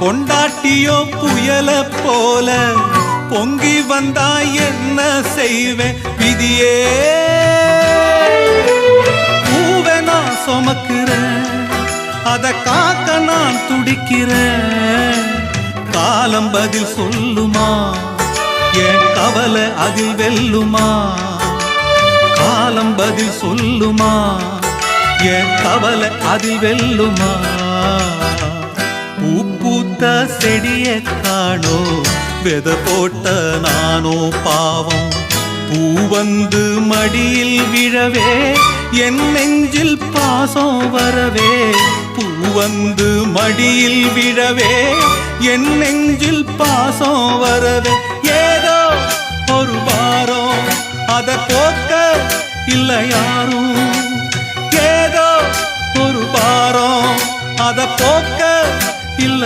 பொண்டாட்டியோ புயல போல பொங்கி வந்தா என்ன செய்வேன் விதியே. பூவை நான் சுமக்கிறேன், அத காக்க நான் துடிக்கிறேன். காலம் பதில் சொல்லுமா, என் கவலை அதில் வெல்லுமா. காலம் பதில் சொல்லுமா, என் கவலை அதில் வெல்லுமா. பூ பூத்த செடிய காணோ, வெத போட்ட நானோ பாவம். பூ வந்து மடியில் விழவே, என் நெஞ்சில் பாசம் வரவே. பூ வந்து மடியில் விழவே, என் நெஞ்சில் பாசம் வரவே. ஏதோ ஒரு வாரம் அத போக்க இல்ல யாரும். ஏதோ ஒரு வாரம் அத போக்க இல்ல